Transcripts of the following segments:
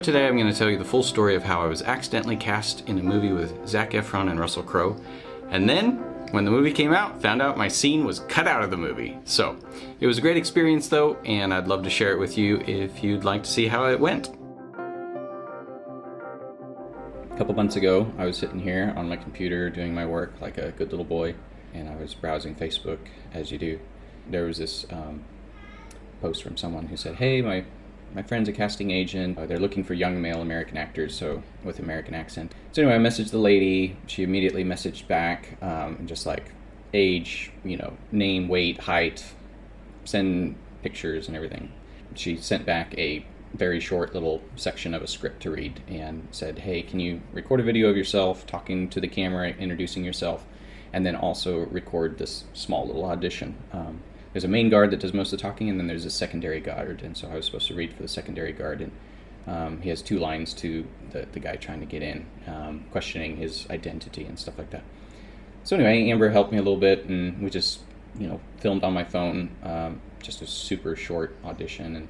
Today I'm going to tell you the full story of how I was accidentally cast in a movie with Zac Efron and Russell Crowe, and then, when the movie came out, found out my scene was cut out of the movie. So, it was a great experience though, and I'd love to share it with you if you'd like to see how it went. A couple months ago, I was sitting here on my computer doing my work like a good little boy, and I was browsing Facebook, as you do. There was this post from someone who said, hey, my friend's a casting agent. They're looking for young male American actors, so with American accent. So anyway, I messaged the lady. She immediately messaged back, and just like age, name, weight, height, send pictures and everything. She sent back a very short little section of a script to read and said, hey, can you record a video of yourself talking to the camera, introducing yourself, and then also record this small little audition. There's a main guard that does most of the talking, and then there's a secondary guard, and so I was supposed to read for the secondary guard, and he has two lines to the guy trying to get in, questioning his identity and stuff like that. So anyway, Amber helped me a little bit, and we just, filmed on my phone, just a super short audition, and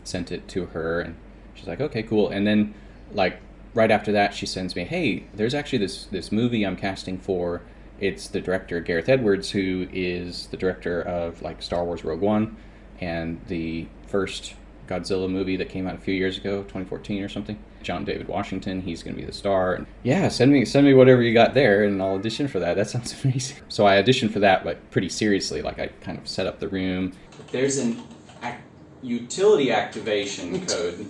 sent it to her, and she's like, okay, cool. And then, right after that, she sends me, hey, there's actually this movie I'm casting for. It's the director, Gareth Edwards, who is the director of Star Wars Rogue One and the first Godzilla movie that came out a few years ago, 2014 or something. John David Washington, he's going to be the star. And yeah, send me whatever you got there, and I'll audition for that. That sounds amazing. So I auditioned for that, but pretty seriously. I kind of set up the room. There's an utility activation code.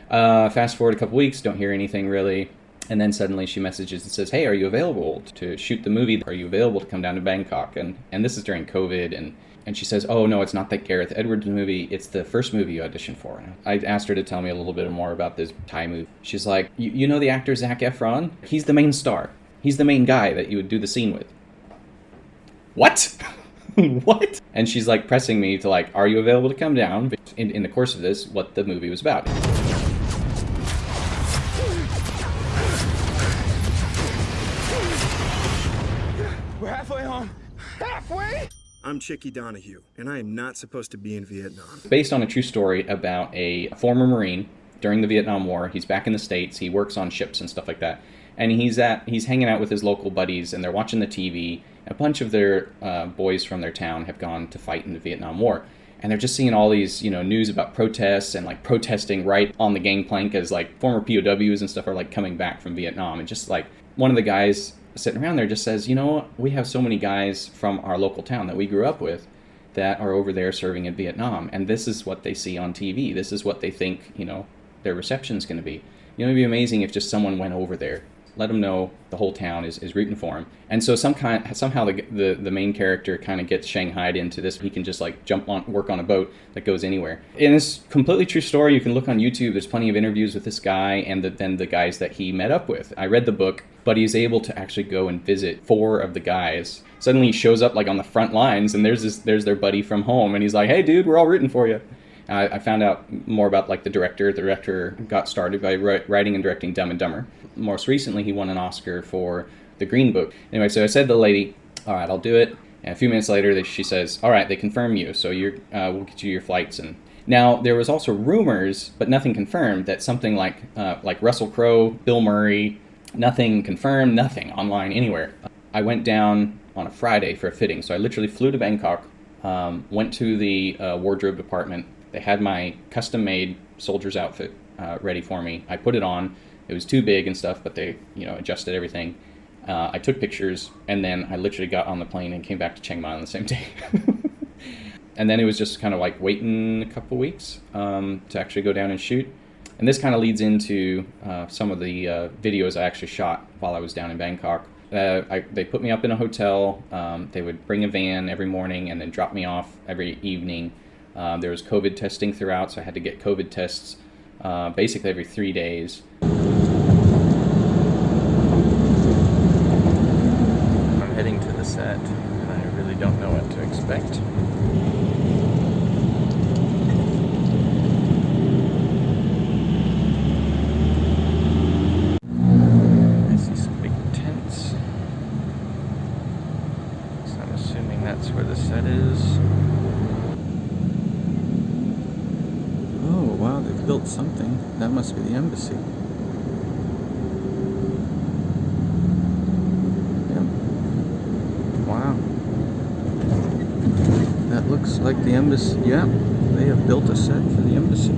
Fast forward a couple weeks, don't hear anything really. And then suddenly she messages and says, hey, are you available to shoot the movie? Are you available to come down to Bangkok? And this is during COVID. And she says, oh, no, it's not that Gareth Edwards movie. It's the first movie you auditioned for. And I asked her to tell me a little bit more about this Thai movie. She's like, you know the actor Zac Efron? He's the main star. He's the main guy that you would do the scene with. What? What? And she's pressing me to are you available to come down? In the course of this, what the movie was about. We're halfway home. Halfway? I'm Chicky Donahue, and I am not supposed to be in Vietnam. Based on a true story about a former Marine during the Vietnam War. He's back in the States. He works on ships and stuff like that. And he's hanging out with his local buddies, and they're watching the TV. A bunch of their boys from their town have gone to fight in the Vietnam War. And they're just seeing all these, news about protests and protesting right on the gangplank as former POWs and stuff are coming back from Vietnam. And just one of the guys sitting around there just says, we have so many guys from our local town that we grew up with that are over there serving in Vietnam, and this is what they see on TV. This is what they think, their reception's going to be. It'd be amazing if just someone went over there, let them know the whole town is rooting for him. And so somehow the main character kind of gets shanghaied into this. He can just work on a boat that goes anywhere. And it's a completely true story. You can look on YouTube. There's plenty of interviews with this guy and then the guys that he met up with. I read the book, but he's able to actually go and visit 4 of the guys. Suddenly he shows up on the front lines, and there's their buddy from home, and he's like, hey dude, we're all rooting for you. I found out more about the director. The director got started by writing and directing Dumb and Dumber. Most recently, he won an Oscar for The Green Book. Anyway, so I said to the lady, all right, I'll do it. And a few minutes later, she says, all right, they confirm you, so we'll get you your flights. And now there was also rumors, but nothing confirmed, that something like Russell Crowe, Bill Murray, nothing confirmed, nothing online anywhere. I went down on a Friday for a fitting, so I literally flew to Bangkok, went to the wardrobe department. They had my custom-made soldier's outfit ready for me. I put it on. It was too big and stuff, but they, adjusted everything. I took pictures, and then I literally got on the plane and came back to Chiang Mai on the same day. And then it was just kind of waiting a couple weeks to actually go down and shoot. And this kind of leads into some of the videos I actually shot while I was down in Bangkok. They put me up in a hotel. They would bring a van every morning and then drop me off every evening. There was COVID testing throughout, so I had to get COVID tests basically every 3 days. I'm heading to the set, and I really don't know what to expect. I see some big tents, so I'm assuming that's where the set is. Oh, wow, they've built something. building. That must be the embassy. Yep. Wow. That looks like the embassy. Yeah, they have built a set for the embassy.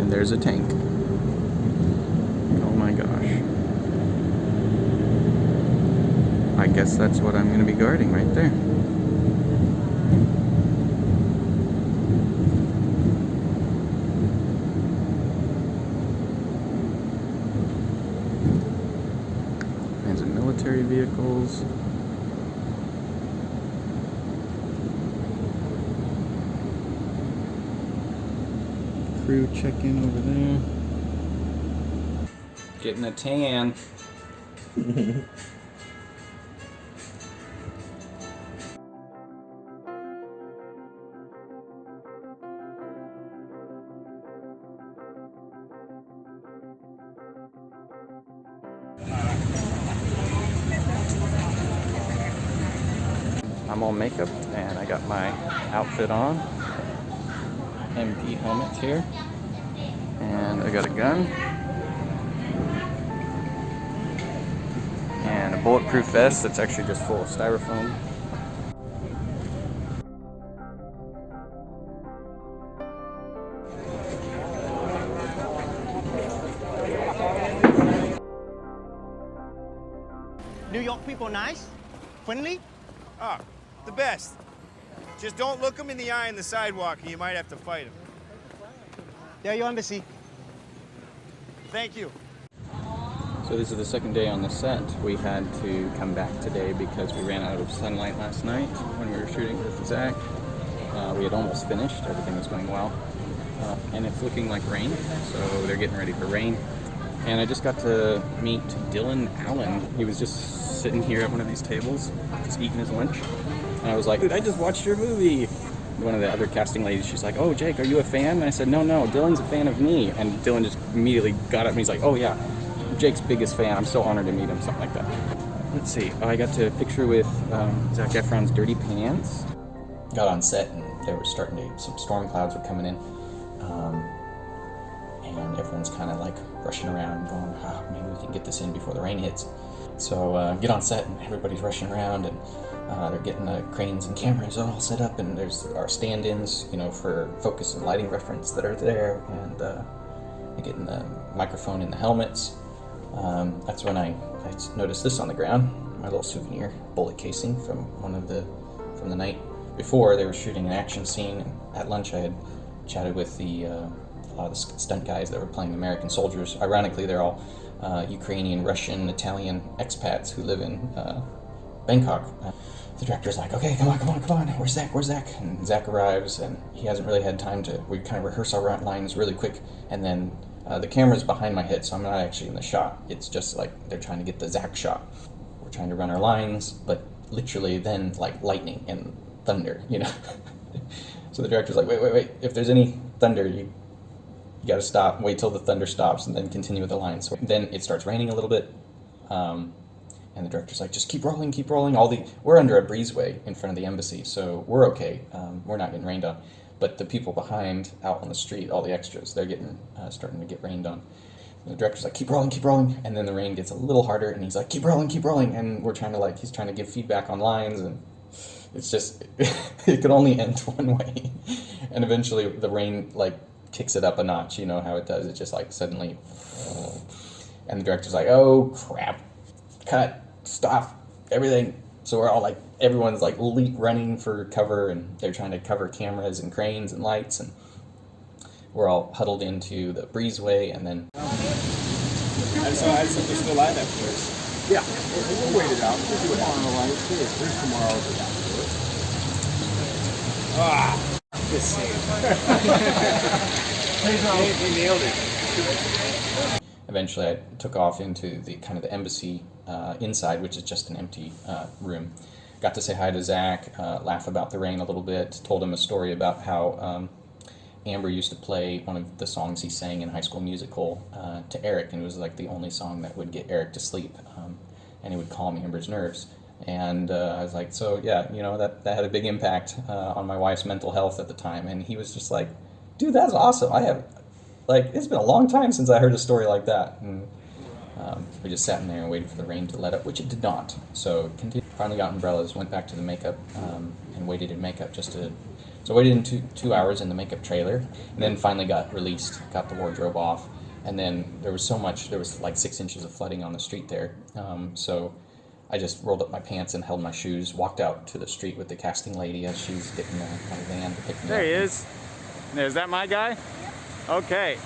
And there's a tank. Oh my gosh. I guess that's what I'm going to be guarding right there. Kinds of military vehicles. Crew check-in over there. Getting a tan. I'm all makeup and I got my outfit on. MP helmet here. And I got a gun. And a bulletproof vest that's actually just full of styrofoam. New York people nice? Friendly? Ah, the best. Just don't look them in the eye on the sidewalk and you might have to fight them. There your embassy. Thank you. So this is the second day on the set. We had to come back today because we ran out of sunlight last night when we were shooting with Zac. We had almost finished, everything was going well. And it's looking like rain, so they're getting ready for rain. And I just got to meet Dylan Allen. He was just sitting here at one of these tables, just eating his lunch. And I was like, dude, I just watched your movie. One of the other casting ladies, she's like, oh, Jake, are you a fan? And I said, no, Dylan's a fan of me. And Dylan just immediately got up and he's like, oh yeah, Jake's biggest fan. I'm so honored to meet him, something like that. Let's see, I got to picture with Zac Efron's Dirty Pants. Got on set and they were starting to, some storm clouds were coming in. And everyone's kind of like rushing around going, oh, maybe we can get this in before the rain hits. So get on set and everybody's rushing around and they're getting the cranes and cameras all set up, and there's our stand-ins, you know, for focus and lighting reference that are there, and they're getting the microphone in the helmets. That's when I noticed this on the ground, my little souvenir bullet casing from from the night before. They were shooting an action scene, and at lunch I had chatted with a lot of the stunt guys that were playing the American soldiers. Ironically, they're all Ukrainian, Russian, Italian expats who live in Bangkok. The director's like, okay, come on, where's Zac? And Zac arrives, and he hasn't really had time to, we kind of rehearse our lines really quick, and then the camera's behind my head, so I'm not actually in the shot. It's just like, they're trying to get the Zac shot. We're trying to run our lines, but literally then, like, lightning and thunder, you know? So the director's like, wait, if there's any thunder, you gotta stop, wait till the thunder stops, and then continue with the lines. So then it starts raining a little bit, and the director's like, just keep rolling. We're under a breezeway in front of the embassy, so we're okay. We're not getting rained on. But the people behind, out on the street, all the extras, they're getting starting to get rained on. And the director's like, keep rolling. And then the rain gets a little harder, and he's like, keep rolling. And we're trying to, like, he's trying to give feedback on lines, and it's just, it could only end one way. And eventually the rain, like, kicks it up a notch, you know how it does. It just, like, suddenly, and the director's like, oh, crap. Cut, stop, everything. So we're all like, everyone's like running for cover, and they're trying to cover cameras and cranes and lights, and we're all huddled into the breezeway, and then... I just hope we're still live afterwards. Yeah, we'll wait it out. We'll do it tomorrow. There's tomorrow. Ah, just saying. They nailed it. Eventually I took off into the kind of the embassy inside, which is just an empty room. Got to say hi to Zac, laugh about the rain a little bit, told him a story about how Amber used to play one of the songs he sang in High School Musical to Eric, and it was like the only song that would get Eric to sleep, and it would calm Amber's nerves. And I was like, so yeah, you know, that had a big impact on my wife's mental health at the time. And he was just like, dude, that's awesome. It's been a long time since I heard a story like that. And we just sat in there and waited for the rain to let up, which it did not. So finally got umbrellas, went back to the makeup, and waited in makeup So I waited in 2 hours in the makeup trailer, and then finally got released, got the wardrobe off. And then there was like 6 inches of flooding on the street there. So I just rolled up my pants and held my shoes, walked out to the street with the casting lady as she was getting my van to pick me up. There he is. Is that my guy? Okay.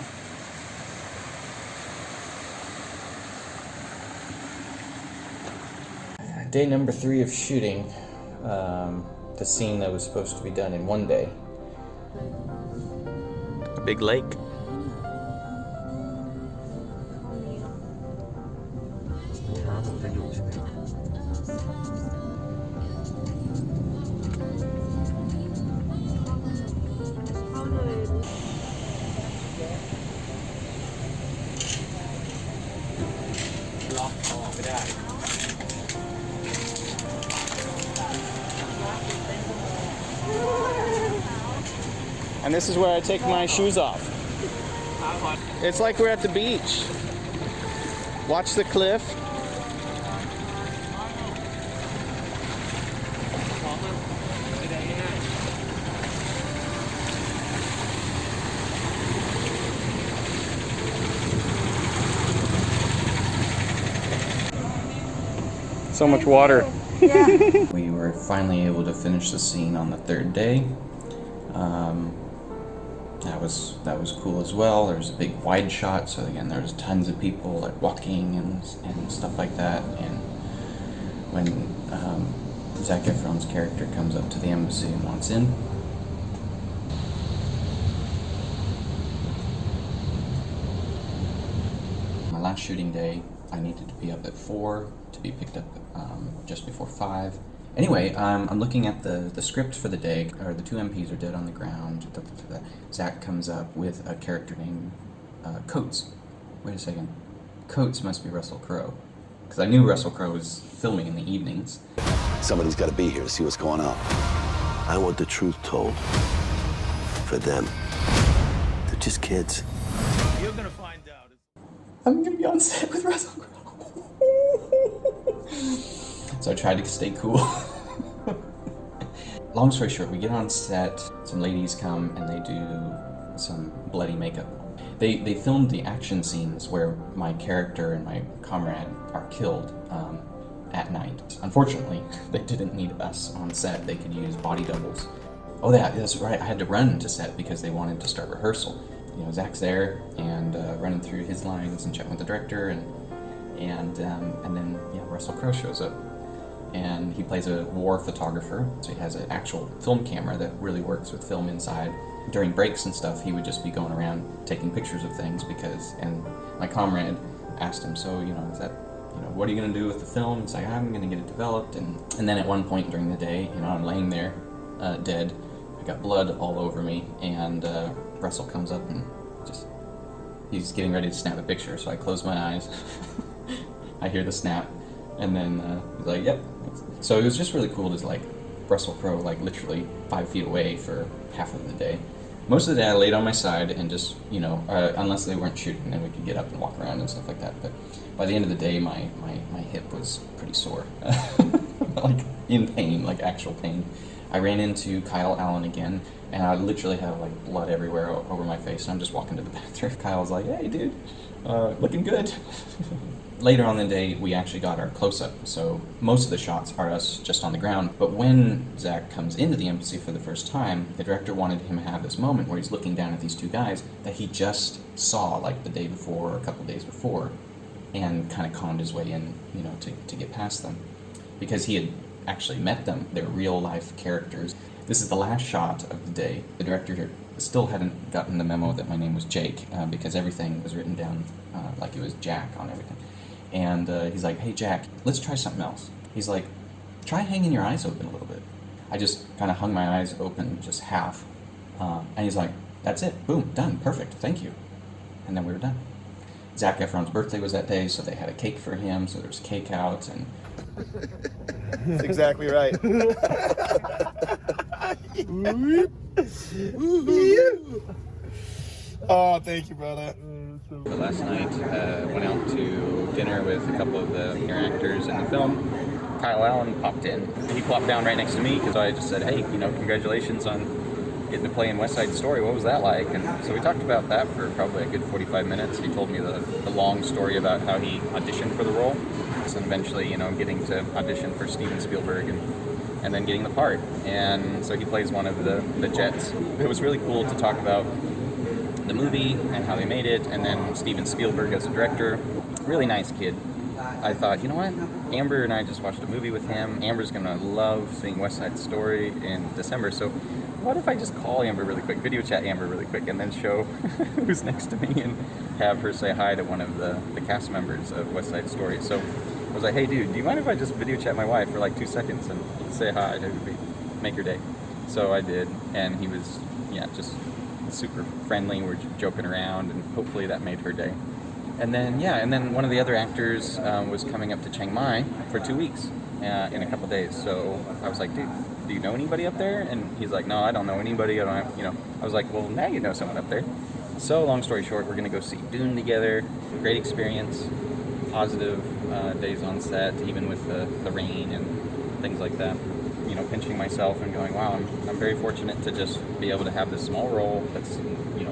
Day number 3 of shooting, the scene that was supposed to be done in one day. A big lake. And this is where I take my shoes off. It's like we're at the beach. Watch the cliff. So much water. We were finally able to finish the scene on the 3rd day. That was cool as well. There was a big wide shot, so again there was tons of people like walking and stuff like that. And when Zac Efron's character comes up to the embassy and wants in, my last shooting day, I needed to be up at 4 to be picked up just before 5. Anyway, I'm looking at the script for the day, or the 2 MPs are dead on the ground. Zac comes up with a character named Coates. Wait a second. Coates must be Russell Crowe. Because I knew Russell Crowe was filming in the evenings. Somebody's got to be here to see what's going on. I want the truth told. For them. They're just kids. You're gonna find out. I'm gonna be on set with Russell Crowe. So I tried to stay cool. Long story short, we get on set, some ladies come and they do some bloody makeup. They filmed the action scenes where my character and my comrade are killed at night. Unfortunately, they didn't need us on set. They could use body doubles. Oh, that's right. I had to run to set because they wanted to start rehearsal. You know, Zac's there and running through his lines and chatting with the director, and then Russell Crowe shows up. And he plays a war photographer, so he has an actual film camera that really works with film inside. During breaks and stuff, he would just be going around taking pictures of things and my comrade asked him, so, what are you going to do with the film? He's like, I'm going to get it developed. And then at one point during the day, I'm laying there dead. I got blood all over me, and Russell comes up and he's getting ready to snap a picture, so I close my eyes. I hear the snap, and then he's like, yep. So it was just really cool to Russell Crowe literally 5 feet away for half of the day. Most of the day I laid on my side and just, unless they weren't shooting, then we could get up and walk around and stuff like that. But by the end of the day, my hip was pretty sore. In pain, actual pain. I ran into Kyle Allen again, and I literally have blood everywhere over my face, and I'm just walking to the bathroom. Kyle's like, hey dude, looking good. Later on in the day, we actually got our close-up, so most of the shots are us just on the ground. But when Zac comes into the embassy for the first time, the director wanted him to have this moment where he's looking down at these 2 guys that he just saw the day before or a couple days before, and kind of conned his way in, to get past them. Because he had actually met them. They're real-life characters. This is the last shot of the day. The director still hadn't gotten the memo that my name was Jake, because everything was written down like it was Jack on everything. And he's like, hey Jack, let's try something else. He's like, try hanging your eyes open a little bit. I just kind of hung my eyes open just half. And he's like, that's it, boom, done, perfect, thank you. And then we were done. Zac Efron's birthday was that day, so they had a cake for him, so there was cake out, and That's exactly right. Oh, thank you, brother. But last night, went out to dinner with a couple of the main actors in the film. Kyle Allen popped in. He plopped down right next to me because I just said, hey, congratulations on getting to play in West Side Story. What was that like? And so we talked about that for probably a good 45 minutes. He told me the long story about how he auditioned for the role. And eventually, getting to audition for Steven Spielberg and then getting the part. And so he plays one of the Jets. It was really cool to talk about the movie and how they made it, and then Steven Spielberg as a director. Really nice kid. I thought, you know what? Amber and I just watched a movie with him. Amber's gonna love seeing West Side Story in December, so what if I just call Amber really quick, video chat Amber really quick, and then show who's next to me and have her say hi to one of the cast members of West Side Story. So I was like, hey dude, do you mind if I just video chat my wife for like 2 seconds and say hi to make her day? So I did, and he was, just super friendly. We're joking around, and hopefully that made her day. And then one of the other actors was coming up to Chiang Mai for 2 weeks in a couple days. So I was like, dude, do you know anybody up there? And he's like, no, I don't know anybody. I don't have, I was like, well, now you know someone up there. So long story short, we're gonna go see Dune together. Great experience, positive days on set, even with the rain and things like that. Pinching myself and going, wow, I'm very fortunate to just be able to have this small role that's,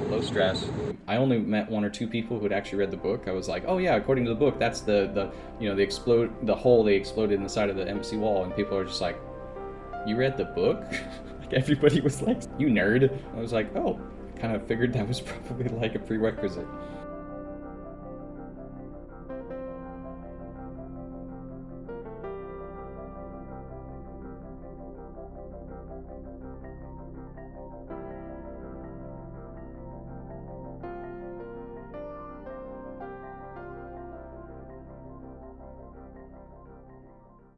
low stress. I only met 1 or 2 people who had actually read the book. I was like, oh yeah, according to the book, that's the hole they exploded in the side of the embassy wall, and people are just like, you read the book? Like everybody was like, you nerd. I was like, oh, I kind of figured that was probably like a prerequisite.